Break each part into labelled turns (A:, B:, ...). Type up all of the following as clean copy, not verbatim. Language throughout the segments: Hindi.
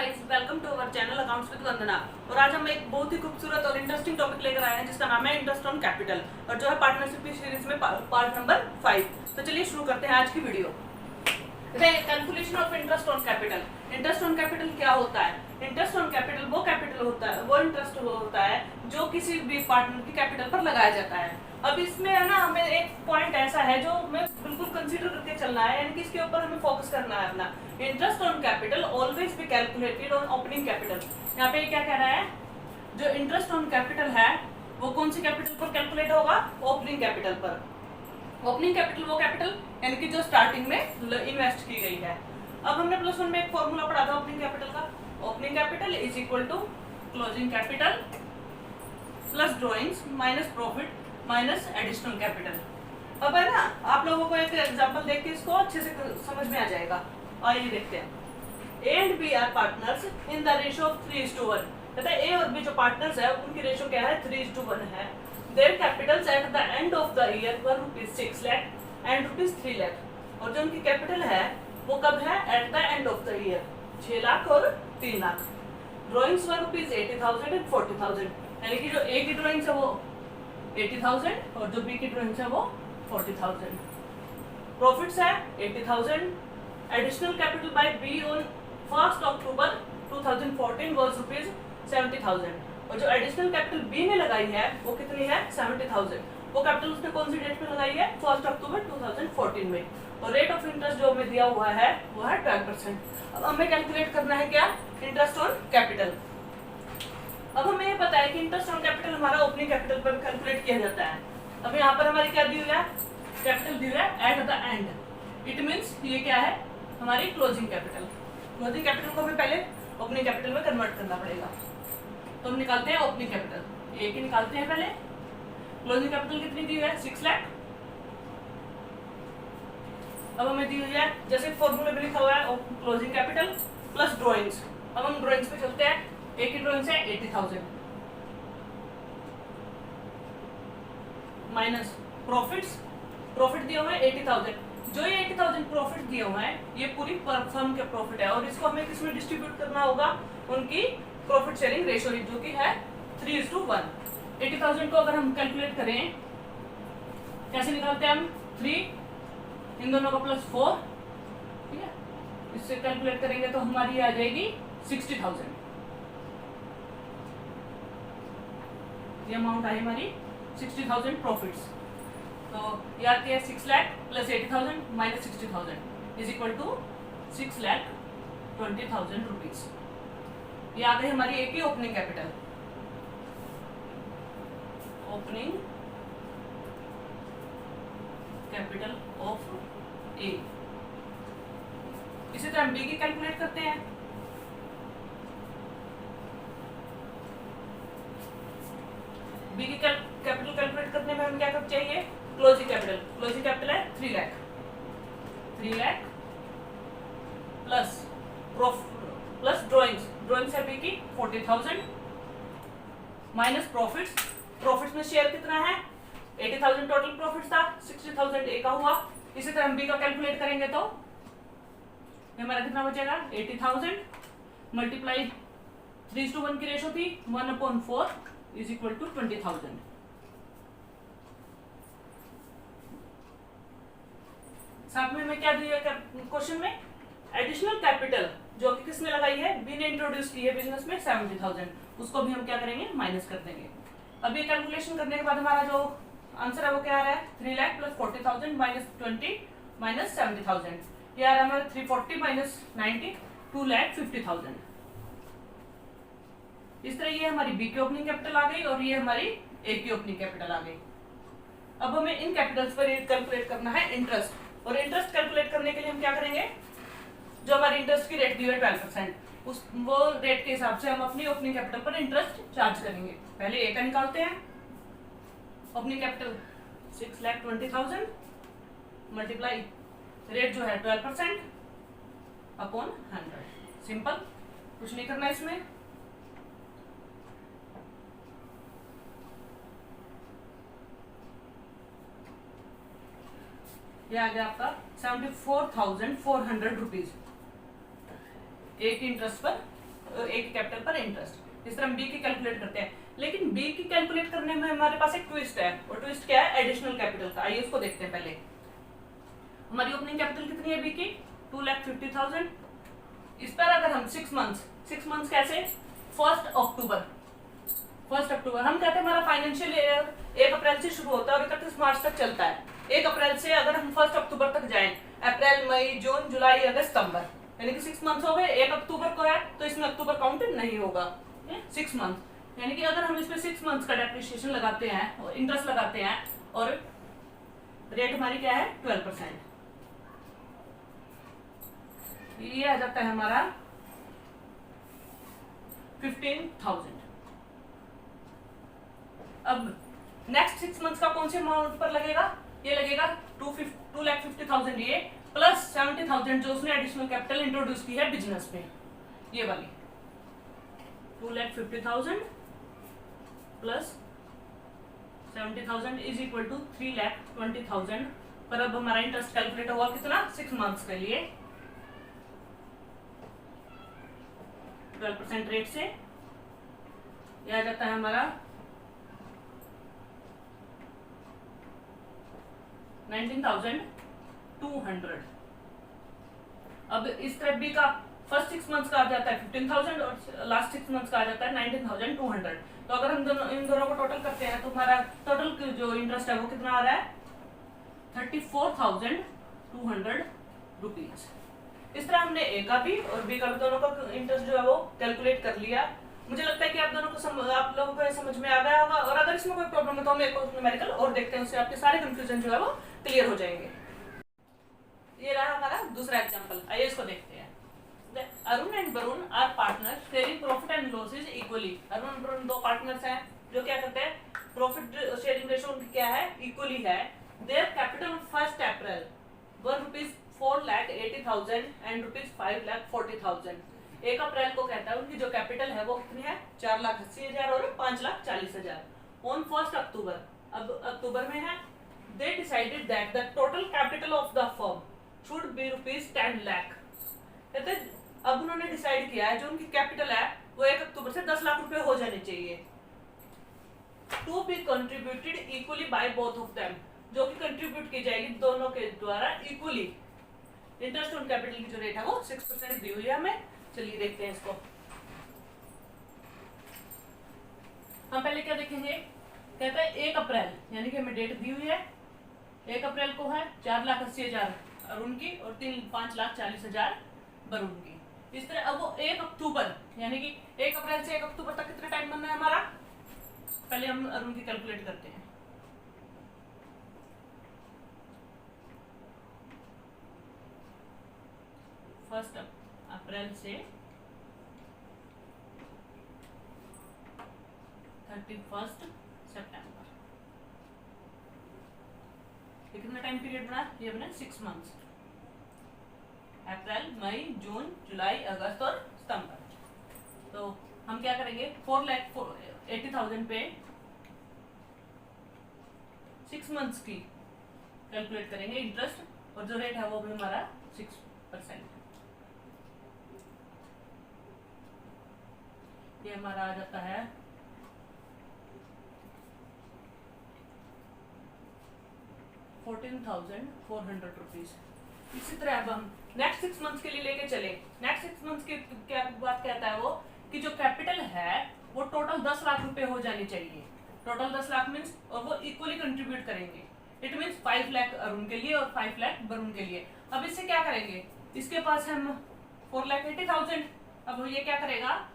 A: Guys, welcome to our channel accounts with Vandana. और आज हम एक बहुत ही खूबसूरत और इंटरेस्टिंग टॉपिक लेकर आए हैं जिसका नाम है इंटरेस्ट ऑन कैपिटल, और जो है पार्टनरशिप की सीरीज में पार्ट नंबर 5। तो चलिए शुरू करते हैं आज की video. Calculation of interest on capital. Interest on capital क्या होता है? इंटरेस्ट ऑन कैपिटल वो कैपिटल होता है, वो इंटरेस्ट होता है जो किसी भी पार्टनर की कैपिटल पर लगाया जाता है। अब इसमें है ना, हमें एक पॉइंट ऐसा है जो हमें बिल्कुल कंसीडर करके चलना है, यानी कि इसके ऊपर हमें फोकस करना है अपना। Interest on capital always be calculated on opening capital. यहाँ पे क्या कह रहा है? जो इंटरेस्ट ऑन कैपिटल है वो कौन सी कैपिटल पर कैलकुलेट होगा? ओपनिंग कैपिटल पर। ओपनिंग कैपिटल वो कैपिटल यानी कि जो स्टार्टिंग में इन्वेस्ट की गई है। अब हमने प्लस वन में एक फॉर्मूला पढ़ा था ओपनिंग कैपिटल का। Opening capital is equal to closing capital plus drawings minus profit minus additional capital. अब है ना, आप लोगों को एक एग्जांपल देख के इसको अच्छे से समझ में आ जाएगा। आइए देखते हैं। A and B are partners in the ratio of 3:1। कहता है ए और बी जो पार्टनर्स है उनकी रेशियो क्या है? 3:1 है। Their capitals at the end of the year were ₹6 lakh and ₹3 lakh। और जो उनकी कैपिटल है वो कब है? At the end of the year 6 lakh और 3 लाख। ड्रॉइंग्स वर ₹80,000 एंड 40,000, यानी कि जो ए की ड्रॉइंग्स है वो 80,000 और जो बी की ड्रॉइंग्स है वो 40,000। प्रॉफिट्स है 80,000। Additional capital by be on 1 October 2014 was ₹70,000। और जो एडिशनल कैपिटल बी ने लगाई है वो कितनी है? 70,000। वो कैपिटल उसने कौन सी डेट पे लगाई है? 1 अक्टूबर 2014 में। और रेट ऑफ इंटरेस्ट जो हमें दिया हुआ है वो है 12%। अब हमें कैलकुलेट करना है क्या? Interest on capital. अब हमें ये पता है कि इंटरेस्ट ऑन कैपिटल हमारा ओपनिंग कैपिटल पर कैलकुलेट किया जाता है। अब यहाँ पर हमारी क्या दी हुई है? कैपिटल दी हुई है at the end. It means ये क्या है? हमारी क्लोजिंग कैपिटल। क्लोजिंग कैपिटल को हमें पहले ओपनिंग कैपिटल में कन्वर्ट करना पड़ेगा। तो हम निकालते हैं ओपनिंग कैपिटल। ए की निकालते हैं पहले। क्लोजिंग कैपिटल कितनी दी हुई है? 6 लाख। अब हमें दी हुई है, जैसे फॉर्मूले में लिखा हुआ है, क्लोजिंग कैपिटल प्लस ड्रॉइंग्स। अब हम ड्रॉइंग्स पे चलते हैं। ए की ड्रॉइंग्स है 80,000 माइनस प्रॉफिट्स। प्रॉफिट दिया हुआ है 80,000। जो ये 80,000 प्रॉफिट दिया हुआ है ये पूरी फर्म के प्रॉफिट है, और इसको हमें किसमें डिस्ट्रीब्यूट करना होगा? उनकी प्रॉफिट शेयरिंग रेशियो जो कि है 3:1। 80,000 को अगर हम कैलकुलेट करें कैसे निकालते हैं हम? 3 इन दोनों का प्लस 4, ठीक है। इससे कैलकुलेट करेंगे तो हमारी आ जाएगी 60,000। ये अमाउंट आई हमारी 60,000 प्रॉफिट्स। तो ये आती है 6 lakh plus 80,000 minus 60,000 is equal to 6,20,000 rupees. ये आ गई हमारी ए की opening capital. Opening capital of A. इसी तरह बी की कैलकुलेट करते हैं। बी की कैपिटल कैलकुलेट करने में हमें क्या करना चाहिए? Closing capital. क्लोजिंग कैपिटल है 3 lakh. 3 lakh plus plus drawings. Drawings है बी की 40,000 माइनस प्रॉफिट्स। प्रॉफिट्स में शेयर कितना है? 80,000 टोटल प्रॉफिट्स था, 60,000 ए का हुआ। इसी तरह हम बी का कैलकुलेट करेंगे तो हमारा कितना बचेगा? 80,000 मल्टीप्लाई 3:1 की रेशो थी 1/4 इज इक्वल टू 20,000। साथ में हमें क्या दिया क्वेश्चन में? एडिशनल कैपिटल जो कि किसने लगाई है? बी ने इंट्रोड्यूस की है बिजनेस में 70,000, उसको भी हम क्या करेंगे? माइनस कर देंगे। अब ये कैलकुलेशन करने के बाद हमारा जो आंसर है वो क्या आ रहा है? 3 लाख प्लस 40,000 माइनस 20 माइनस 70,000। ये आ रहा है हमारा 340 माइनस 90 2,50,000। इस तरह ये हमारी बी की ओपनिंग कैपिटल आ गई और ये हमारी ए की ओपनिंग कैपिटल आ गई। अब हमें इन कैपिटल्स पर कैलकुलेट करना है इंटरेस्ट। और इंटरेस्ट कैलकुलेट करने के लिए हम क्या करेंगे? जो हमारी इंटरेस्ट की रेट दी हुई है 12%, उस वो रेट के हिसाब से हम अपनी ओपनिंग कैपिटल पर इंटरेस्ट चार्ज करेंगे। पहले ए का निकालते हैं। ओपनिंग कैपिटल 6,20,000 मल्टीप्लाई रेट जो है 12% अपॉन 100। सिंपल, कुछ नहीं करना इसमें। ये आ गया आपका 74,400 रुपीज एक इंटरेस्ट पर ए की कैपिटल पर इंटरेस्ट। इस तरह हम बी की कैलकुलेट करते हैं, लेकिन बी की कैलकुलेट करने में हमारे पास एक ट्विस्ट है, और ट्विस्ट क्या है, एडिशनल कैपिटल का। आइए उसको देखते हैं। पहले हमारी ओपनिंग कैपिटल कितनी है बी की, 2,50,000। इस पर अगर हम 6 मंथ्स कैसे, 1 अक्टूबर हम कहते हैं हमारा फाइनेंशियल ईयर 1 अप्रैल से शुरू होता है और 31 मार्च तक चलता है। 1 अप्रैल से अगर हम 1 अक्टूबर तक जाएं, अप्रैल, मई, जून, जुलाई, अगस्त, सितंबर, यानी कि 6 मंथ्स हो गए। 1 अक्टूबर को है तो इसमें अक्टूबर काउंट नहीं होगा। 6 मंथ, यानी कि अगर हम इसमें 6 मंथ्स का डेप्रिसिएशन लगाते हैं और इंटरेस्ट लगाते हैं, और रेट हमारी क्या है, 12%, ये आ जाता है हमारा 15,000। अब नेक्स्ट 6 मंथ्स का कौन से अमाउंट पर लगेगा, ये लगेगा 2,50,000 ये प्लस 70,000 जो उसने एडिशनल कैपिटल इंट्रोड्यूस की है बिजनेस में, ये वाली 2,50,000 प्लस 70,000 इज इक्वल टू 3,20,000। पर अब हमारा इंटरेस्ट कैलकुलेट हुआ कितना, 6 मंथ्स के लिए 12% रेट से, यह आ जाता है हमारा 19,200। अब इस तरफ भी का फर्स्ट 6 मंथ्स का आ जाता है 15,000 और लास्ट 6 मंथ्स का आ जाता है 19,200। तो अगर हम इन दोनों को टोटल करते हैं तो हमारा टोटल जो इंटरेस्ट है वो कितना आ रहा है, 34,200 रुपीज। इस तरह हमने ए का भी और बी का भी दोनों का इंटरेस्ट जो है वो कैलकुलेट कर लिया। मुझे लगता है कि आप दोनों को आप लोगों को समझ में आ गया होगा, और अगर इसमें कोई प्रॉब्लम है तो हम एक न्यूमेरिकल और देखते हैं, उससे आपके सारे कंफ्यूजन जो है वो क्लियर हो जाएंगे। ये रहा हमारा दूसरा एग्जांपल, आइए इसको देखते हैं। Arun and Varun are partner sharing profit and losses equally. Arun और वरुण दो पार्टनर्स हैं जो क्या करते हैं, प्रॉफिट शेयरिंग रेशियो उनकी क्या है, इक्वली है। Their capital 1 April were ₹4,80,000 and ₹5,40,000। 1 अप्रैल को कहता है उनकी जो कैपिटल है वो कितनी है, 4,80,000 और 5,40,000। ऑन 1 अक्टूबर, अब अक्टूबर में है, they decided that the total capital of the firm should be ₹10 lakh। कहते अब उन्होंने डिसाइड किया है जो उनकी कैपिटल है वो 1 अक्टूबर से 10 लाख रुपए हो जाने चाहिए, to be contributed equally by both of them, जो कि कंट्रीब्यूट की जाएगी दोनों के द्वारा इक्वली। इंटरेस्ट ऑन कैपिटल की जो रेट है वो 6% दी हुई है हमें। चलिए देखते हैं इसको। हम पहले क्या देखेंगे, कहता है 1 अप्रैल, यानी कि हमें डेट दी हुई है 1 अप्रैल को है 4,80,000 अरुण की और 5,40,000 वरुण की। इस तरह अब वो 1 अक्टूबर, यानी कि 1 अप्रैल से 1 अक्टूबर तक कितना टाइम बनना है हमारा, पहले हम अरुण की कैलकुलेट करते हैं। फर्स्ट अप्रैल से 31 सितंबर, कितना टाइम पीरियड बना, ये बना 6 मंथ्स, अप्रैल, मई, जून, जुलाई, अगस्त और सितंबर। तो हम क्या करेंगे, 4,80,000 पे 6 मंथ्स की कैलकुलेट करेंगे इंटरेस्ट, और जो रेट है वो भी हमारा 6%। ये हमारा आ जाता है 14,400 रुपीज। इसी तरह अब हम नेक्स्ट 6 मंथ्स के लिए लेके चले। नेक्स्ट 6 मंथ्स की क्या बात कहता है वो, कि जो कैपिटल है वो टोटल 10 लाख रुपए हो जानी चाहिए। टोटल 10 लाख मीन्स, और वो इक्वली कंट्रीब्यूट करेंगे। इट मीन्स 5 लाख अरुण के लिए और 5 लाख वरुण के लिए। अब इससे क्या करेंगे, इसके पास हम 4,80,000, अब ये क्या करेगा,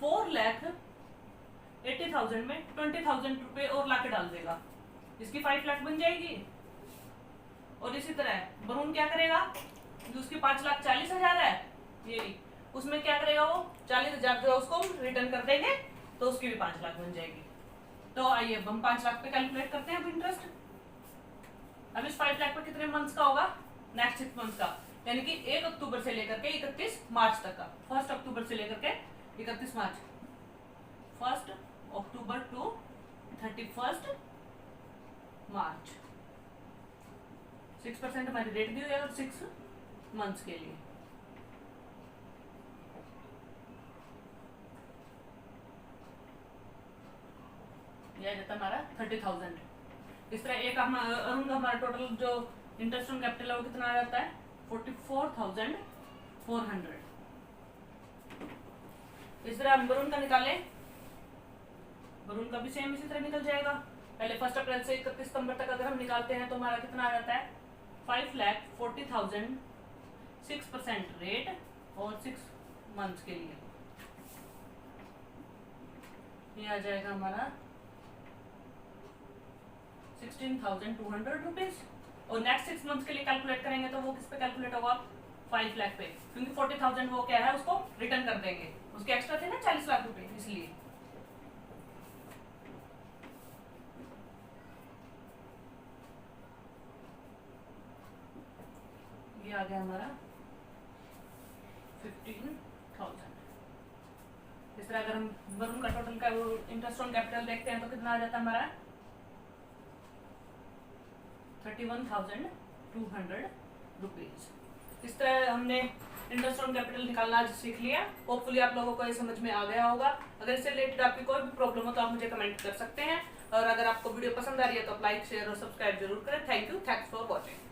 A: 4,80,000 में 20,000 रुपए और लाके डाल देगा, इसकी 5 लाख बन जाएगी। और इसी तरह वरुण क्या करेगा, जो उसकी 5,40,000 है, ये उसमें क्या करेगा वो 40,000 जो उसको रिटर्न कर देंगे तो उसकी भी 5 लाख बन जाएगी। तो आइए अब हम 5 लाख पे कैलकुलेट करते हैं अब इंटरेस्ट। अब इस 5 लाख पे कितने मंथ्स का होगा, नेक्स्ट 6 मंथ्स का, यानी कि 1 अक्टूबर से लेकर के 31 मार्च तक का। 1 अक्टूबर से लेकर के 31 मार्च, 1 अक्टूबर टू 31 मार्च। 6% हमारी रेट दी हुई है और 6 मंथ्स के लिए। ये आ जाता है हमारा 30,000। इस तरह एक अरुण का हमारा टोटल जो इंटरेस्ट ऑन कैपिटल है वो कितना आ जाता है 44,400। इस तरह हम वरुण का निकालें, वरुण का भी सेम इसी तरह निकल जाएगा। पहले 1 अप्रैल से 31 सितंबर तक अगर हम निकालते हैं तो हमारा कितना आ जाता है 5,40,000, 6% रेट और 6 मंथ्स के लिए ये आ जाएगा हमारा 16,200 रुपीज। और नेक्स्ट 6 मंथ्स के लिए कैलकुलेट करेंगे तो वो किस पे कैलकुलेट होगा 5 लाख पे, क्योंकि 40,000 वो क्या है उसको रिटर्न कर देंगे, उसके एक्स्ट्रा थे ना 40 लाख रुपए, इसलिए। ये आ गया हमारा 15,000। इस तरह अगर हम वरुण का टोटल का इंटरेस्ट ऑन कैपिटल देखते हैं तो कितना आ जाता है हमारा 31,200 रुपीज। इस तरह हमने इंटरेस्ट ऑन कैपिटल निकालना आज सीख लिया। होपफुली आप लोगों को ये समझ में आ गया होगा। अगर इससे रिलेटेड आपकी कोई भी प्रॉब्लम हो तो आप मुझे कमेंट कर सकते हैं। और अगर आपको वीडियो पसंद आ रही है तो आप लाइक, शेयर और सब्सक्राइब जरूर करें। Thank you, thanks for watching.